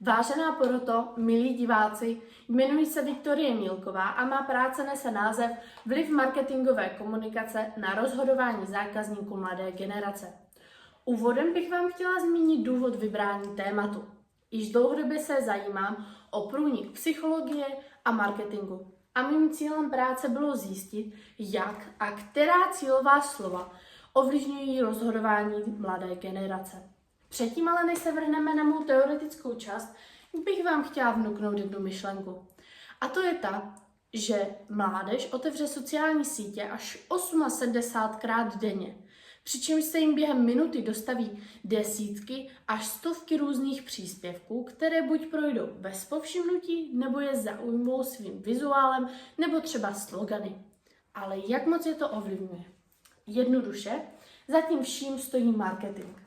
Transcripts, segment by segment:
Vážená poroto, milí diváci, jmenuji se Viktorie Mílková a má práce nese název Vliv marketingové komunikace na rozhodování zákazníků mladé generace. Úvodem bych vám chtěla zmínit důvod vybrání tématu. Již dlouhodobě se zajímám o průnik psychologie a marketingu. A mým cílem práce bylo zjistit, jak a která cílová slova ovlivňují rozhodování mladé generace. Předtím ale, než se vrhneme na mou teoretickou část, bych vám chtěla vnuknout jednu myšlenku. A to je ta, že mládež otevře sociální sítě až 78krát denně, přičemž se jim během minuty dostaví desítky až stovky různých příspěvků, které buď projdou bez povšimnutí, nebo je zaujmou svým vizuálem, nebo třeba slogany. Ale jak moc je to ovlivňuje? Jednoduše, za tím vším stojí marketing.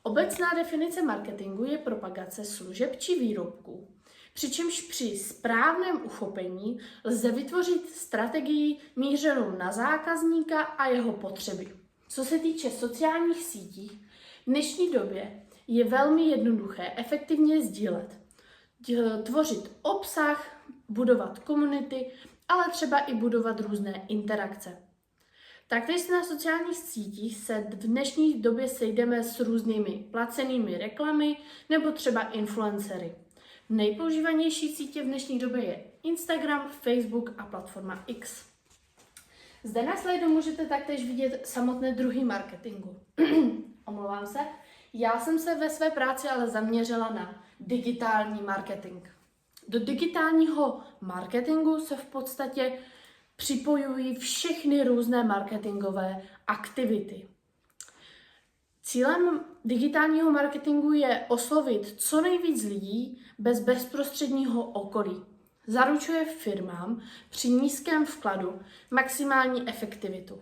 Obecná definice marketingu je propagace služeb či výrobků, přičemž při správném uchopení lze vytvořit strategii mířenou na zákazníka a jeho potřeby. Co se týče sociálních sítí, v dnešní době je velmi jednoduché efektivně sdílet, tvořit obsah, budovat komunity, ale třeba i budovat různé interakce. Taktéž na sociálních sítích se v dnešní době sejdeme s různými placenými reklamy nebo třeba influencery. Nejpoužívanější sítě v dnešní době je Instagram, Facebook a platforma X. Zde na slajdu můžete taktéž vidět samotné druhy marketingu. Omlouvám se, já jsem se ve své práci ale zaměřila na digitální marketing. Do digitálního marketingu se v podstatě připojují všechny různé marketingové aktivity. Cílem digitálního marketingu je oslovit co nejvíc lidí bez bezprostředního okolí. Zaručuje firmám při nízkém vkladu maximální efektivitu.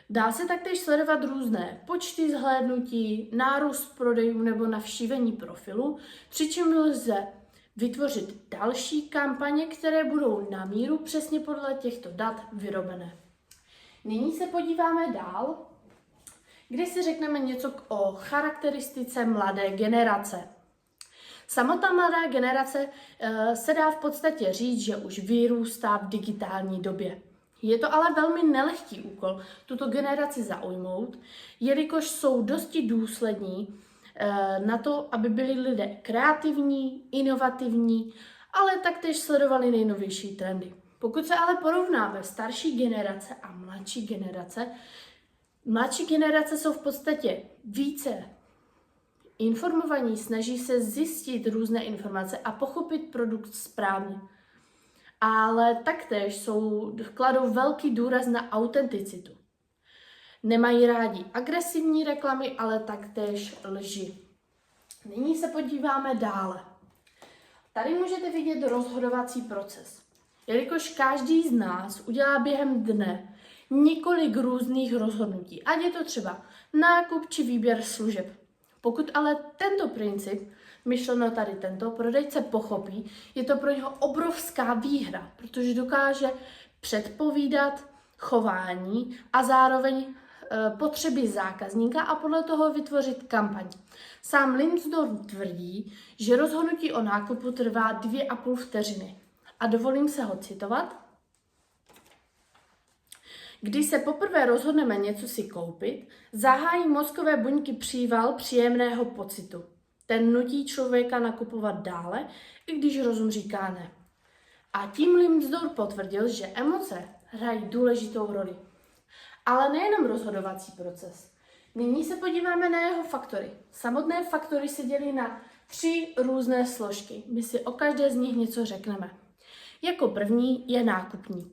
Dá se taktéž sledovat různé počty zhlédnutí, nárůst prodejů nebo navštívení profilu, přičemž lze vytvořit další kampaně, které budou na míru přesně podle těchto dat vyrobené. Nyní se podíváme dál, kde si řekneme něco o charakteristice mladé generace. Samotná mladá generace se dá v podstatě říct, že už vyrůstá v digitální době. Je to ale velmi nelehký úkol tuto generaci zaujmout, jelikož jsou dosti důslední na to, aby byli lidé kreativní, inovativní, ale taktéž sledovali nejnovější trendy. Pokud se ale porovnáme starší generace a mladší generace jsou v podstatě více informovaní, snaží se zjistit různé informace a pochopit produkt správně. Ale taktéž kladou velký důraz na autenticitu. Nemají rádi agresivní reklamy, ale taktéž lži. Nyní se podíváme dále. Tady můžete vidět rozhodovací proces. Jelikož každý z nás udělá během dne několik různých rozhodnutí, ať je to třeba nákup či výběr služeb. Pokud ale tento princip, myšleno tady tento, prodejce pochopí, je to pro něho obrovská výhra, protože dokáže předpovídat chování a zároveň potřeby zákazníka a podle toho vytvořit kampaň. Sám Lindsdorf tvrdí, že rozhodnutí o nákupu trvá 2,5 vteřiny. A dovolím se ho citovat. Když se poprvé rozhodneme něco si koupit, zahájí mozkové buňky příval příjemného pocitu. Ten nutí člověka nakupovat dále, i když rozum říká ne. A tím Lindsdorf potvrdil, že emoce hrají důležitou roli. Ale nejenom rozhodovací proces. Nyní se podíváme na jeho faktory. Samotné faktory se dělí na 3 různé složky. My si o každé z nich něco řekneme. Jako první je nákupní.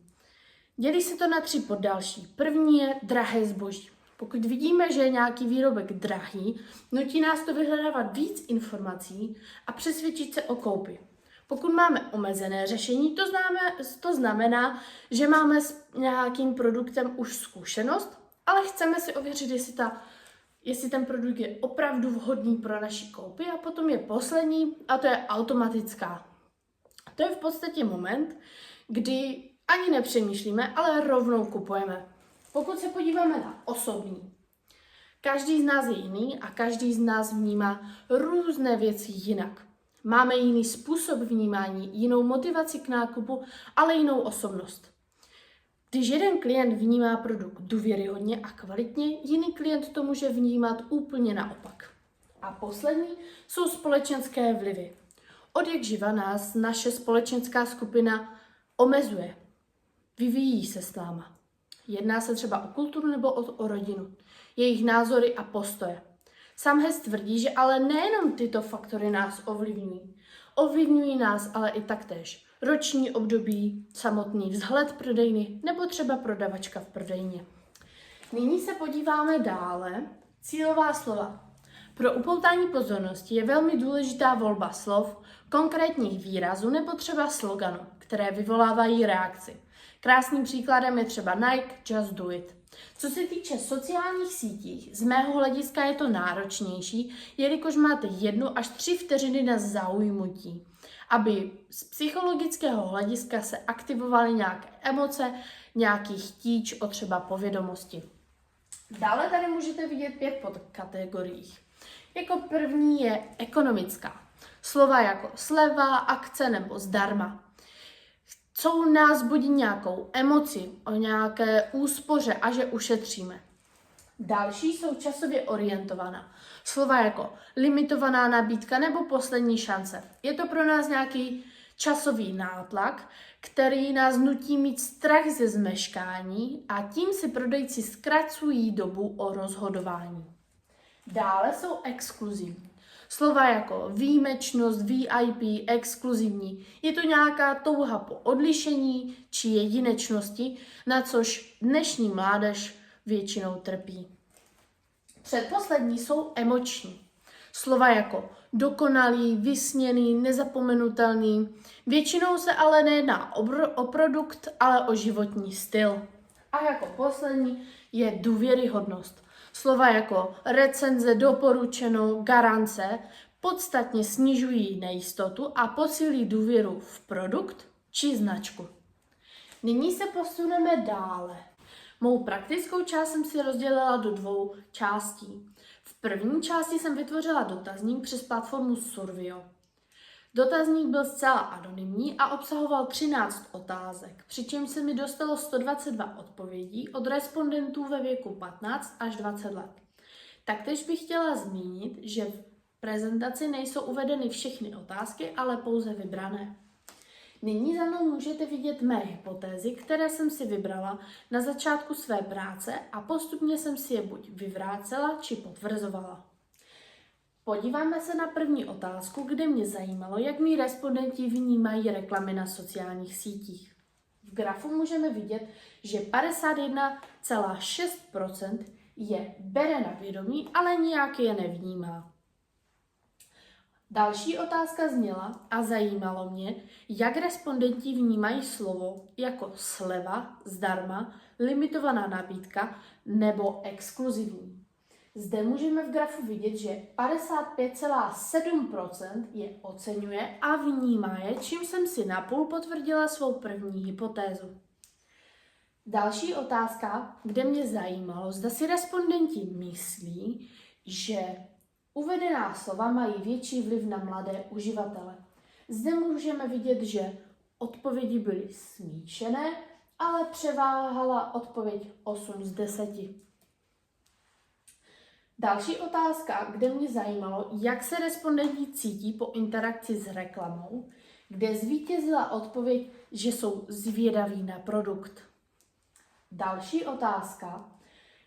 Dělí se to na 3 poddalší. První je drahé zboží. Pokud vidíme, že je nějaký výrobek drahý, nutí nás to vyhledávat víc informací a přesvědčit se o koupi. Pokud máme omezené řešení, to znamená, že máme s nějakým produktem už zkušenost, ale chceme si ověřit, jestli ten produkt je opravdu vhodný pro naši koupi. A potom je poslední, a to je automatická. To je v podstatě moment, kdy ani nepřemýšlíme, ale rovnou kupujeme. Pokud se podíváme na osobní, každý z nás je jiný a každý z nás vnímá různé věci jinak. Máme jiný způsob vnímání, jinou motivaci k nákupu, ale jinou osobnost. Když jeden klient vnímá produkt důvěryhodně a kvalitně, jiný klient to může vnímat úplně naopak. A poslední jsou společenské vlivy. Odjakživa nás naše společenská skupina omezuje. Vyvíjí se s náma. Jedná se třeba o kulturu nebo o rodinu, jejich názory a postoje. Sám Hess tvrdí, že ale nejenom tyto faktory nás ovlivňují. Ovlivňují nás ale i taktéž roční období, samotný vzhled prodejny nebo třeba prodavačka v prodejně. Nyní se podíváme dále. Cílová slova. Pro upoutání pozornosti je velmi důležitá volba slov, konkrétních výrazů nebo třeba sloganu, které vyvolávají reakci. Krásným příkladem je třeba Nike Just Do It. Co se týče sociálních sítí, z mého hlediska je to náročnější, jelikož máte 1 až 3 vteřiny na zaujmutí, aby z psychologického hlediska se aktivovaly nějaké emoce, nějaký chtíč o třeba povědomosti. Dále tady můžete vidět 5 podkategorií. Jako první je ekonomická. Slova jako sleva, akce nebo zdarma. Co u nás budí nějakou emoci o nějaké úspoře a že ušetříme. Další jsou časově orientovaná. Slova jako limitovaná nabídka nebo poslední šance. Je to pro nás nějaký časový nátlak, který nás nutí mít strach ze zmeškání a tím si prodejci zkracují dobu o rozhodování. Dále jsou exkluzivní. Slova jako výjimečnost, VIP, exkluzivní. Je to nějaká touha po odlišení či jedinečnosti, na což dnešní mládež většinou trpí. Předposlední jsou emoční. Slova jako dokonalý, vysněný, nezapomenutelný. Většinou se ale nejedná o produkt, ale o životní styl. A jako poslední je důvěryhodnost. Slova jako recenze, doporučeno, garance podstatně snižují nejistotu a posílí důvěru v produkt či značku. Nyní se posuneme dále. Mou praktickou část jsem si rozdělila do 2 částí. V první části jsem vytvořila dotazník přes platformu Survio. Dotazník byl zcela anonymní a obsahoval 13 otázek, přičemž se mi dostalo 122 odpovědí od respondentů ve věku 15 až 20 let. Taktéž bych chtěla zmínit, že v prezentaci nejsou uvedeny všechny otázky, ale pouze vybrané. Nyní za mnou můžete vidět mé hypotézy, které jsem si vybrala na začátku své práce a postupně jsem si je buď vyvracela, či potvrzovala. Podíváme se na první otázku, kde mě zajímalo, jak mí respondenti vnímají reklamy na sociálních sítích. V grafu můžeme vidět, že 51,6% je bere na vědomí, ale nijak je nevnímá. Další otázka zněla a zajímalo mě, jak respondenti vnímají slovo jako sleva, zdarma, limitovaná nabídka nebo exkluzivní. Zde můžeme v grafu vidět, že 55,7% je oceňuje a vnímá je, čím jsem si napůl potvrdila svou první hypotézu. Další otázka, kde mě zajímalo, zda si respondenti myslí, že uvedená slova mají větší vliv na mladé uživatele. Zde můžeme vidět, že odpovědi byly smíšené, ale převáhala odpověď 8 z 10. Další otázka, kde mě zajímalo, jak se respondenti cítí po interakci s reklamou, kde zvítězila odpověď, že jsou zvědaví na produkt. Další otázka,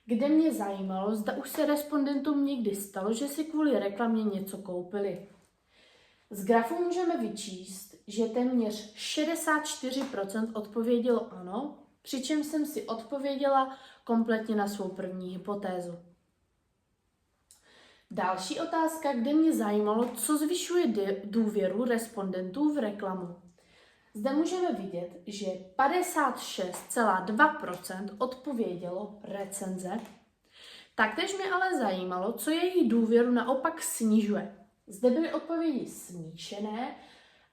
kde mě zajímalo, zda už se respondentům někdy stalo, že si kvůli reklamě něco koupili. Z grafu můžeme vyčíst, že téměř 64% odpovědělo ano, přičemž jsem si odpověděla kompletně na svou první hypotézu. Další otázka, kde mě zajímalo, co zvyšuje důvěru respondentů v reklamu. Zde můžeme vidět, že 56,2% odpovědělo recenze. Taktéž mě ale zajímalo, co její důvěru naopak snižuje. Zde byly odpovědi smíšené,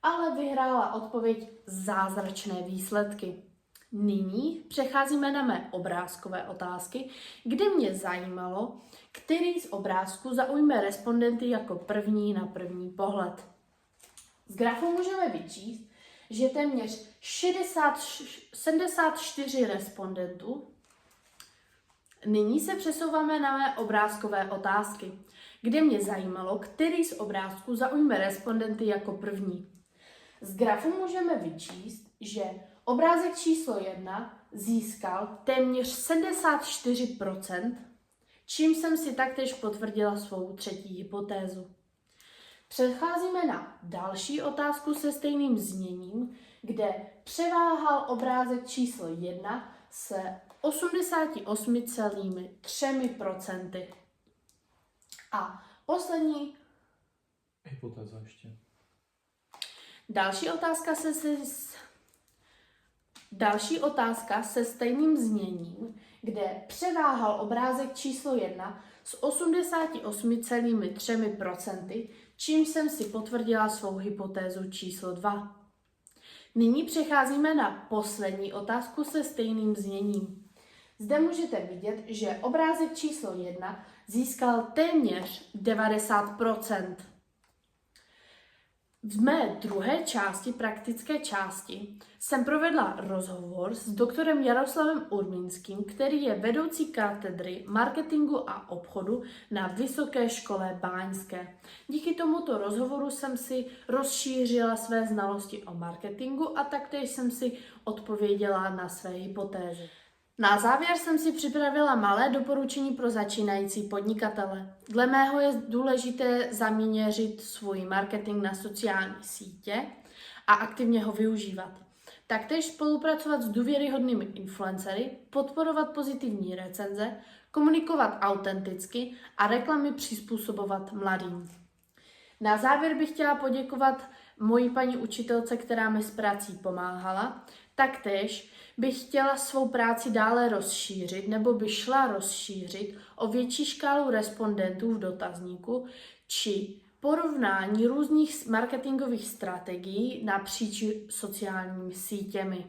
ale vyhrála odpověď zázračné výsledky. Nyní přecházíme na mé obrázkové otázky, kde mě zajímalo, který z obrázků zaujme respondenty jako první na první pohled. Z grafu můžeme vyčíst, že téměř 74 respondentů. Nyní se přesouváme na mé obrázkové otázky, kde mě zajímalo, který z obrázků zaujme respondenty jako první. Z grafu můžeme vyčíst, že obrázek číslo 1 získal téměř 74%, čím jsem si taktéž potvrdila svou třetí hypotézu. Přecházíme na další otázku se stejným zněním, kde převáhal obrázek číslo 1 se 88,3%. A poslední Hypotéza ještě. Další otázka se stejným zněním, kde převáhal obrázek číslo 1 s 88,3%, čím jsem si potvrdila svou hypotézu číslo 2. Nyní přecházíme na poslední otázku se stejným zněním. Zde můžete vidět, že obrázek číslo 1 získal téměř 90%. V mé druhé části, praktické části, jsem provedla rozhovor s doktorem Jaroslavem Urmínským, který je vedoucí katedry marketingu a obchodu na Vysoké škole báňské. Díky tomuto rozhovoru jsem si rozšířila své znalosti o marketingu a taktéž jsem si odpověděla na své hypotézy. Na závěr jsem si připravila malé doporučení pro začínající podnikatele. Dle mého je důležité zaměřit svůj marketing na sociální sítě a aktivně ho využívat. Taktéž spolupracovat s důvěryhodnými influencery, podporovat pozitivní recenze, komunikovat autenticky a reklamy přizpůsobovat mladým. Na závěr bych chtěla poděkovat mojí paní učitelce, která mi s prací pomáhala. Taktéž bych chtěla svou práci dále rozšířit nebo by šla rozšířit o větší škálu respondentů v dotazníku či porovnání různých marketingových strategií napříč sociálními sítěmi.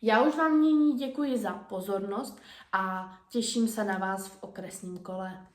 Já už vám nyní děkuji za pozornost a těším se na vás v okresním kole.